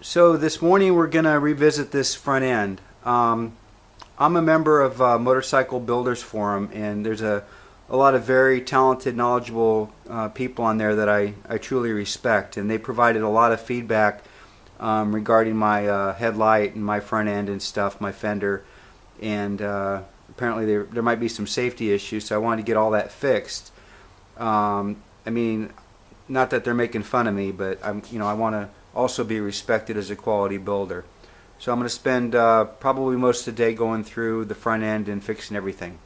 So this morning we're going to revisit this front end. I'm a member of Motorcycle Builders Forum, and there's a lot of very talented, knowledgeable people on there that I truly respect, and they provided a lot of feedback regarding my headlight and my front end and stuff, my fender, and apparently there might be some safety issues, so I wanted to get all that fixed. I mean, not that they're making fun of me, but I want to also be respected as a quality builder. So I'm going to spend probably most of the day going through the front end and fixing everything.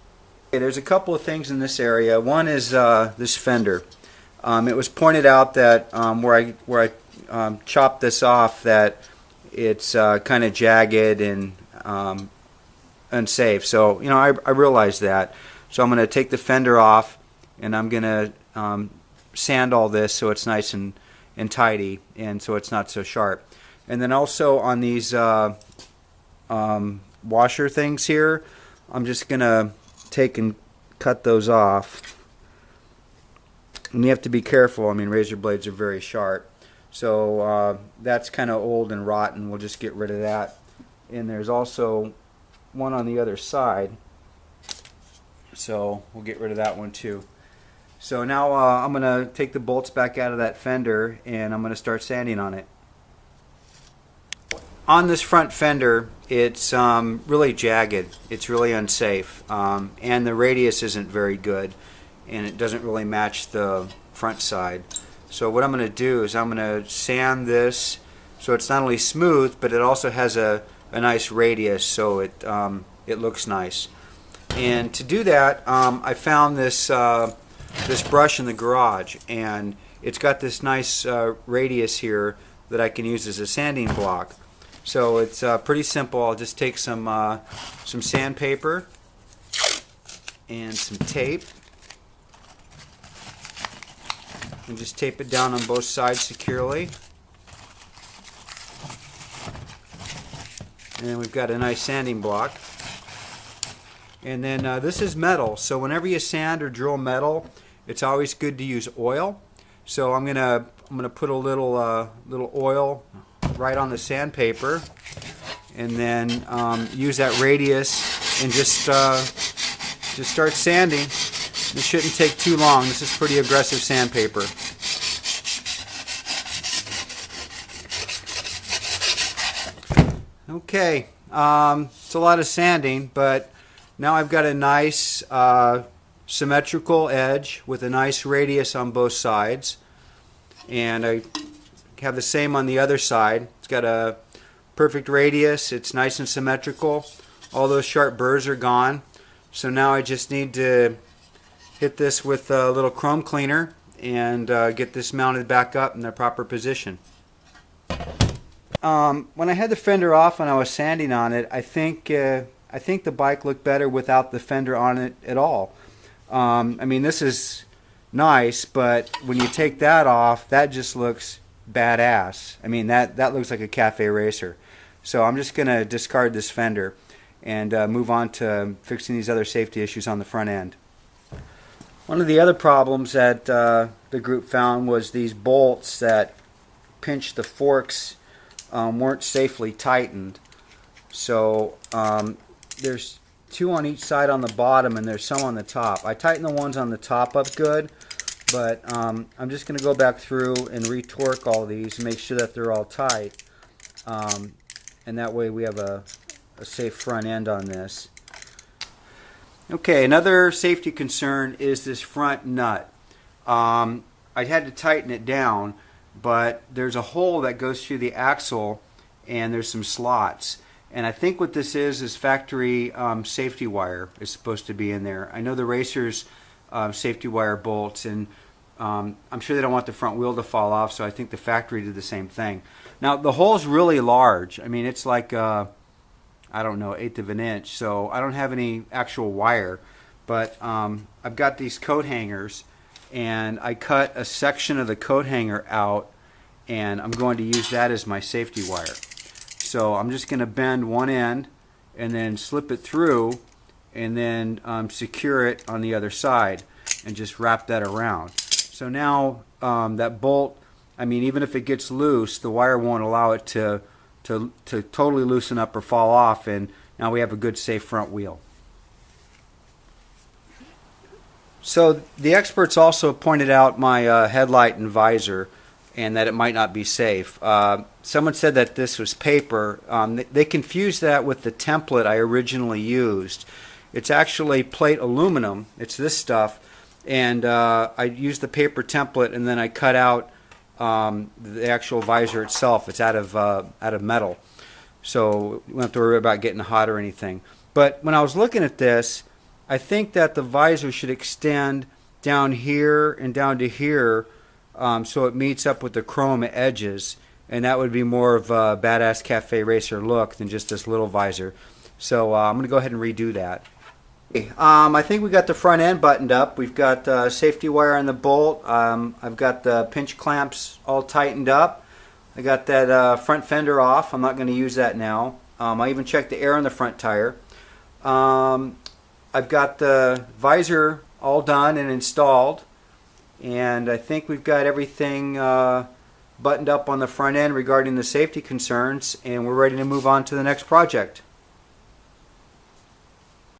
Okay, there's a couple of things in this area. One is this fender. It was pointed out that where I chopped this off, that it's kind of jagged and unsafe. So I realized that. So I'm going to take the fender off, and I'm going to sand all this so it's nice and tidy, and so it's not so sharp. And then also on these washer things here, I'm just gonna take and cut those off. And you have to be careful. I mean, razor blades are very sharp, so that's kind of old and rotten. We'll just get rid of that. And there's also one on the other side, so we'll get rid of that one too. So now I'm going to take the bolts back out of that fender, and I'm going to start sanding on it. On this front fender, it's really jagged. It's really unsafe, and the radius isn't very good, and it doesn't really match the front side. So what I'm going to do is I'm going to sand this so it's not only smooth, but it also has a nice radius, so it looks nice. And to do that, I found this brush in the garage, and it's got this nice radius here that I can use as a sanding block. So it's pretty simple. I'll just take some sandpaper and some tape and just tape it down on both sides securely. And we've got a nice sanding block. And then this is metal, so whenever you sand or drill metal, it's always good to use oil. So I'm gonna put a little oil right on the sandpaper, and then use that radius and just start sanding. This shouldn't take too long. This is pretty aggressive sandpaper. Okay, it's a lot of sanding, but now I've got a nice symmetrical edge with a nice radius on both sides, and I have the same on the other side. It's got a perfect radius. It's nice and symmetrical. All those sharp burrs are gone. So now I just need to hit this with a little chrome cleaner and get this mounted back up in the proper position. When I had the fender off and I was sanding on it, I think the bike looked better without the fender on it at all. I mean, this is nice, but when you take that off, that just looks badass. I mean, that looks like a cafe racer. So I'm just going to discard this fender and move on to fixing these other safety issues on the front end. One of the other problems that the group found was these bolts that pinch the forks weren't safely tightened. So there's two on each side on the bottom, and there's some on the top. I tightened the ones on the top up good, but I'm just going to go back through and retorque all these and make sure that they're all tight, and that way we have a safe front end on this. Okay, another safety concern is this front nut. I had to tighten it down, but there's a hole that goes through the axle, and there's some slots. And I think what this is factory safety wire is supposed to be in there. I know the racers safety wire bolts, and I'm sure they don't want the front wheel to fall off, so I think the factory did the same thing. Now the hole's really large. I mean, it's like I don't know, 1/8 of an inch, so I don't have any actual wire, but I've got these coat hangers, and I cut a section of the coat hanger out, and I'm going to use that as my safety wire. So I'm just going to bend one end and then slip it through, and then secure it on the other side and just wrap that around. So now that bolt, I mean, even if it gets loose, the wire won't allow it to to totally loosen up or fall off, and now we have a good safe front wheel. So the experts also pointed out my headlight and visor, and that it might not be safe. Someone said that this was paper. They confused that with the template I originally used. It's actually plate aluminum. It's this stuff, and I used the paper template, and then I cut out the actual visor itself. It's out of metal, so you don't have to worry about getting hot or anything. But when I was looking at this, I think that the visor should extend down here and down to here, so it meets up with the chrome edges, and that would be more of a badass cafe racer look than just this little visor. So I'm going to go ahead and redo that. I think we got the front end buttoned up. We've got safety wire on the bolt. I've got the pinch clamps all tightened up. I got that front fender off. I'm not going to use that now. I even checked the air on the front tire. I've got the visor all done and installed, and I think we've got everything buttoned up on the front end regarding the safety concerns, and we're ready to move on to the next project.